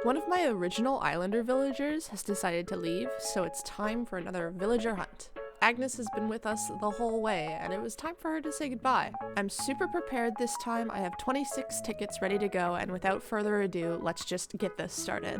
One of my original Islander villagers has decided to leave, so it's time for another villager hunt. Agnes has been with us the whole way, and it was time for her to say goodbye. I'm super prepared this time. I have 26 tickets ready to go, and without further ado, let's just get this started.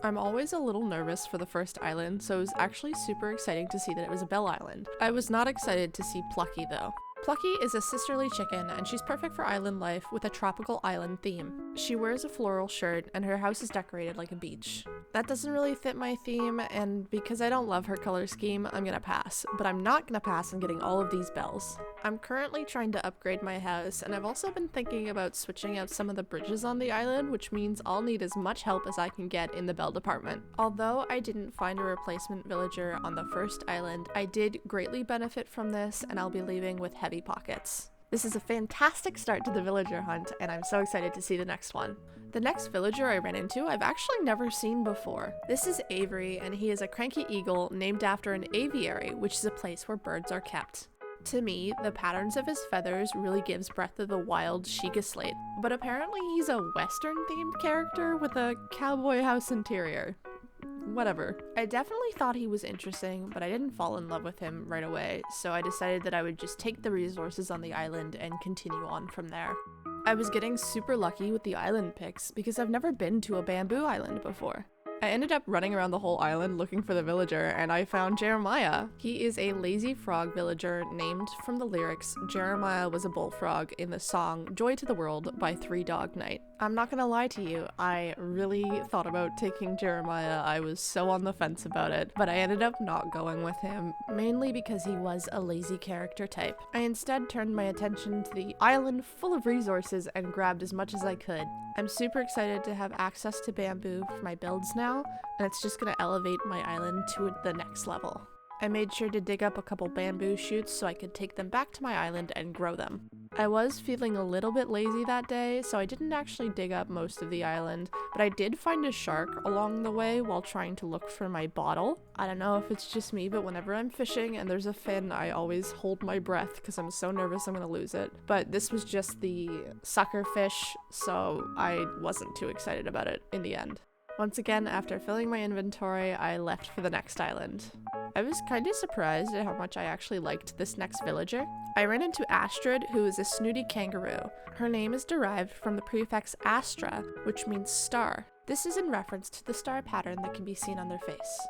I'm always a little nervous for the first island, so it was actually super exciting to see that it was a Bell Island. I was not excited to see Plucky though. Plucky is a sisterly chicken, and she's perfect for island life with a tropical island theme. She wears a floral shirt, and her house is decorated like a beach. That doesn't really fit my theme, and because I don't love her color scheme, I'm gonna pass. But I'm not gonna pass on getting all of these bells. I'm currently trying to upgrade my house, and I've also been thinking about switching out some of the bridges on the island, which means I'll need as much help as I can get in the bell department. Although I didn't find a replacement villager on the first island, I did greatly benefit from this, and I'll be leaving with heavy pockets. This is a fantastic start to the villager hunt, and I'm so excited to see the next one. The next villager I ran into, I've actually never seen before. This is Avery, and he is a cranky eagle named after an aviary, which is a place where birds are kept. To me, the patterns of his feathers really gives Breath of the Wild Sheikah Slate, but apparently he's a Western-themed character with a cowboy house interior. Whatever. I definitely thought he was interesting, but I didn't fall in love with him right away, so I decided that I would just take the resources on the island and continue on from there. I was getting super lucky with the island picks because I've never been to a bamboo island before. I ended up running around the whole island looking for the villager, and I found Jeremiah. He is a lazy frog villager named from the lyrics "Jeremiah was a bullfrog" in the song "Joy to the World" by Three Dog Night. I'm not gonna lie to you, I really thought about taking Jeremiah. I was so on the fence about it, but I ended up not going with him, mainly because he was a lazy character type. I instead turned my attention to the island full of resources and grabbed as much as I could. I'm super excited to have access to bamboo for my builds now, and it's just gonna elevate my island to the next level. I made sure to dig up a couple bamboo shoots so I could take them back to my island and grow them. I was feeling a little bit lazy that day, so I didn't actually dig up most of the island, but I did find a shark along the way while trying to look for my bottle. I don't know if it's just me, but whenever I'm fishing and there's a fin, I always hold my breath because I'm so nervous I'm gonna lose it. But this was just the sucker fish, so I wasn't too excited about it in the end. Once again, after filling my inventory, I left for the next island. I was kind of surprised at how much I actually liked this next villager. I ran into Astrid, who is a snooty kangaroo. Her name is derived from the prefix Astra, which means star. This is in reference to the star pattern that can be seen on their face.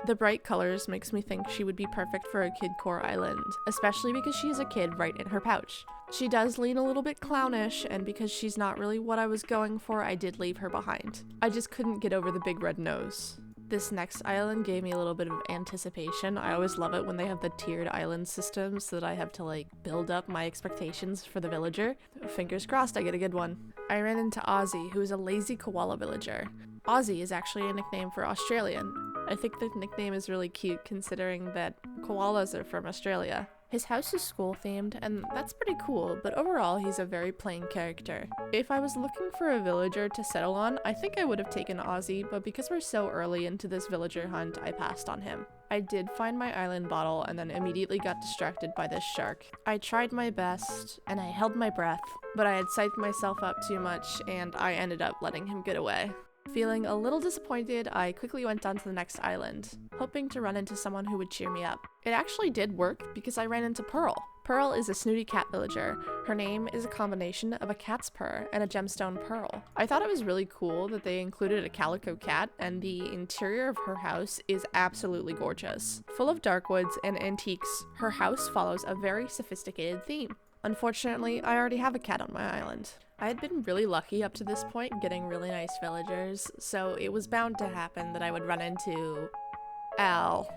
The bright colors makes me think she would be perfect for a kid-core island, especially because she has a kid right in her pouch. She does lean a little bit clownish, and because she's not really what I was going for, I did leave her behind. I just couldn't get over the big red nose. This next island gave me a little bit of anticipation. I always love it when they have the tiered island system so that I have to build up my expectations for the villager. Fingers crossed I get a good one. I ran into Ozzy, who is a lazy koala villager. Ozzy is actually a nickname for Australian. I think the nickname is really cute considering that koalas are from Australia. His house is school themed, and that's pretty cool, but overall he's a very plain character. If I was looking for a villager to settle on, I think I would have taken Ozzy, but because we're so early into this villager hunt, I passed on him. I did find my island bottle and then immediately got distracted by this shark. I tried my best, and I held my breath, but I had psyched myself up too much, and I ended up letting him get away. Feeling a little disappointed, I quickly went on to the next island, hoping to run into someone who would cheer me up. It actually did work because I ran into Pearl. Pearl is a snooty cat villager. Her name is a combination of a cat's purr and a gemstone pearl. I thought it was really cool that they included a calico cat, and the interior of her house is absolutely gorgeous. Full of dark woods and antiques, her house follows a very sophisticated theme. Unfortunately, I already have a cat on my island. I had been really lucky up to this point getting really nice villagers, so it was bound to happen that I would run into Al.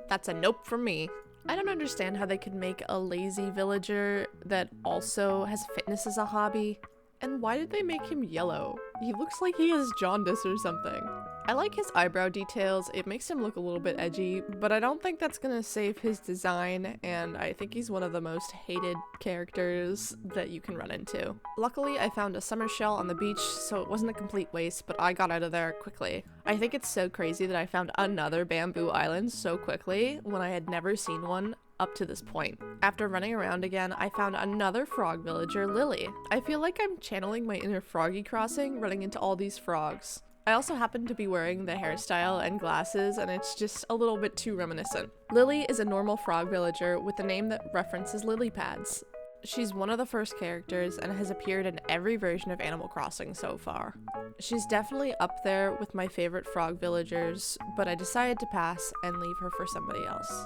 That's a nope from me. I don't understand how they could make a lazy villager that also has fitness as a hobby. And why did they make him yellow? He looks like he has jaundice or something. I like his eyebrow details, it makes him look a little bit edgy, but I don't think that's gonna save his design, and I think he's one of the most hated characters that you can run into. Luckily, I found a summer shell on the beach, so it wasn't a complete waste, but I got out of there quickly. I think it's so crazy that I found another bamboo island so quickly when I had never seen one up to this point. After running around again, I found another frog villager, Lily. I feel like I'm channeling my inner Froggy Crossing, running into all these frogs. I also happen to be wearing the hairstyle and glasses, and it's just a little bit too reminiscent. Lily is a normal frog villager with a name that references lily pads. She's one of the first characters and has appeared in every version of Animal Crossing so far. She's definitely up there with my favorite frog villagers, but I decided to pass and leave her for somebody else.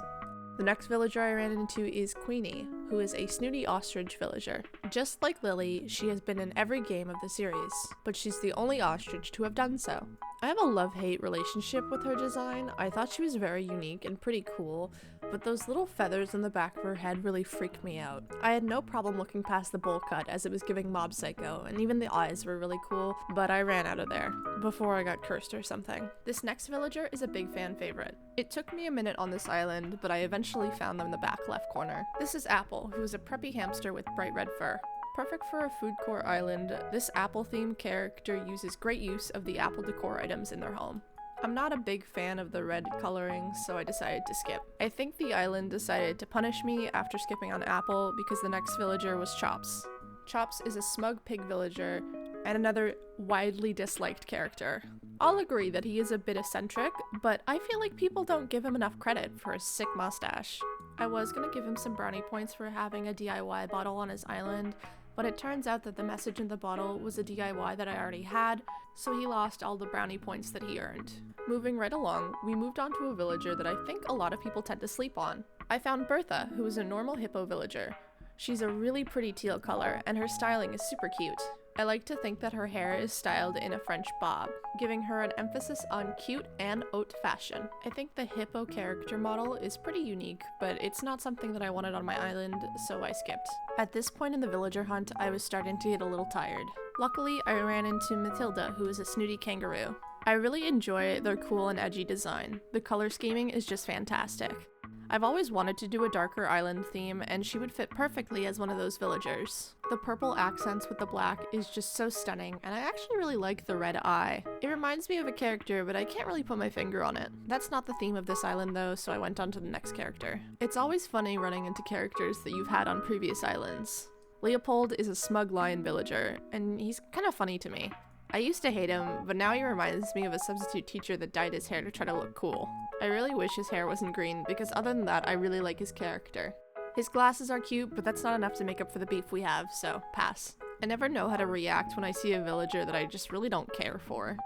The next villager I ran into is Queenie, who is a snooty ostrich villager. Just like Lily, she has been in every game of the series, but she's the only ostrich to have done so. I have a love-hate relationship with her design. I thought she was very unique and pretty cool, but those little feathers in the back of her head really freaked me out. I had no problem looking past the bowl cut as it was giving Mob Psycho, and even the eyes were really cool, but I ran out of there before I got cursed or something. This next villager is a big fan favorite. It took me a minute on this island, but I eventually found them in the back left corner. This is Apple, who is a preppy hamster with bright red fur. Perfect for a food court island, this apple-themed character uses great use of the apple decor items in their home. I'm not a big fan of the red coloring, so I decided to skip. I think the island decided to punish me after skipping on Apple because the next villager was Chops. Chops is a smug pig villager and another widely disliked character. I'll agree that he is a bit eccentric, but I feel like people don't give him enough credit for his sick mustache. I was gonna give him some brownie points for having a DIY bottle on his island, but it turns out that the message in the bottle was a DIY that I already had, so he lost all the brownie points that he earned. Moving right along, we moved on to a villager that I think a lot of people tend to sleep on. I found Bertha, who is a normal hippo villager. She's a really pretty teal color, and her styling is super cute. I like to think that her hair is styled in a French bob, giving her an emphasis on cute and haute fashion. I think the hippo character model is pretty unique, but it's not something that I wanted on my island, so I skipped. At this point in the villager hunt, I was starting to get a little tired. Luckily, I ran into Matilda, who is a snooty kangaroo. I really enjoy their cool and edgy design. The color scheming is just fantastic. I've always wanted to do a darker island theme, and she would fit perfectly as one of those villagers. The purple accents with the black is just so stunning, and I actually really like the red eye. It reminds me of a character, but I can't really put my finger on it. That's not the theme of this island though, so I went on to the next character. It's always funny running into characters that you've had on previous islands. Leopold is a smug lion villager, and he's kind of funny to me. I used to hate him, but now he reminds me of a substitute teacher that dyed his hair to try to look cool. I really wish his hair wasn't green, because other than that, I really like his character. His glasses are cute, but that's not enough to make up for the beef we have, so pass. I never know how to react when I see a villager that I just really don't care for.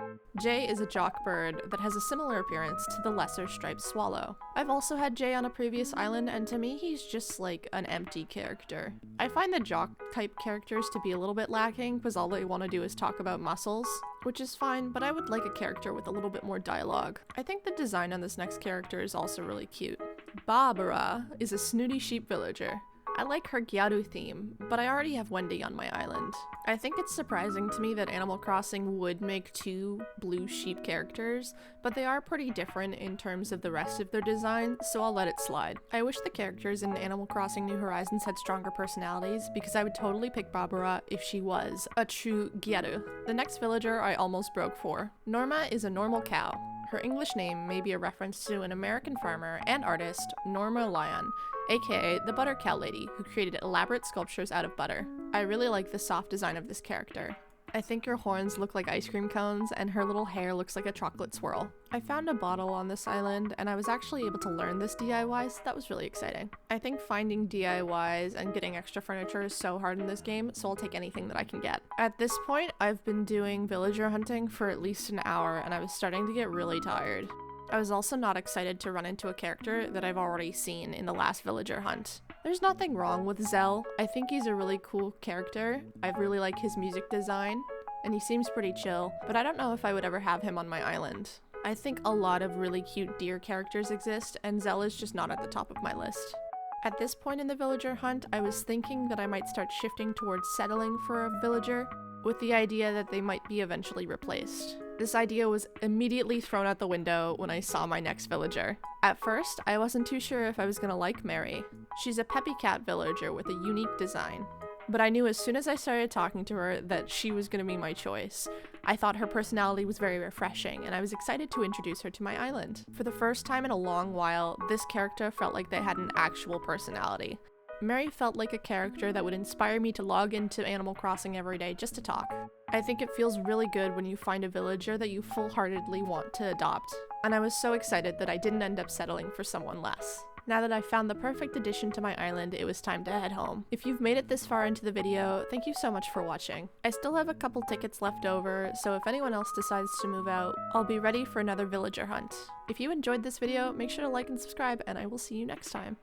Jay is a jock bird that has a similar appearance to the lesser striped swallow. I've also had Jay on a previous island, and to me he's just like an empty character. I find the jock type characters to be a little bit lacking because all they want to do is talk about muscles, which is fine, but I would like a character with a little bit more dialogue. I think the design on this next character is also really cute. Barbara is a snooty sheep villager. I like her Gyaru theme, but I already have Wendy on my island. I think it's surprising to me that Animal Crossing would make two blue sheep characters, but they are pretty different in terms of the rest of their design, so I'll let it slide. I wish the characters in Animal Crossing New Horizons had stronger personalities, because I would totally pick Barbara if she was a true Gyaru. The next villager I almost broke for. Norma is a normal cow. Her English name may be a reference to an American farmer and artist, Norma Lyon, aka the Butter Cow Lady, who created elaborate sculptures out of butter. I really like the soft design of this character. I think her horns look like ice cream cones, and her little hair looks like a chocolate swirl. I found a bottle on this island, and I was actually able to learn this DIY, so that was really exciting. I think finding DIYs and getting extra furniture is so hard in this game, so I'll take anything that I can get. At this point, I've been doing villager hunting for at least an hour, and I was starting to get really tired. I was also not excited to run into a character that I've already seen in the last villager hunt. There's nothing wrong with Zell. I think he's a really cool character. I really like his music design, and he seems pretty chill, but I don't know if I would ever have him on my island. I think a lot of really cute deer characters exist, and Zell is just not at the top of my list. At this point in the villager hunt, I was thinking that I might start shifting towards settling for a villager, with the idea that they might be eventually replaced. This idea was immediately thrown out the window when I saw my next villager. At first, I wasn't too sure if I was gonna like Mary. She's a peppy cat villager with a unique design. but I knew as soon as I started talking to her that she was gonna be my choice. I thought her personality was very refreshing, and I was excited to introduce her to my island. For the first time in a long while, this character felt like they had an actual personality. Mary felt like a character that would inspire me to log into Animal Crossing every day just to talk. I think it feels really good when you find a villager that you full-heartedly want to adopt, and I was so excited that I didn't end up settling for someone less. Now that I found the perfect addition to my island, it was time to head home. If you've made it this far into the video, thank you so much for watching. I still have a couple tickets left over, so if anyone else decides to move out, I'll be ready for another villager hunt. If you enjoyed this video, make sure to like and subscribe, and I will see you next time.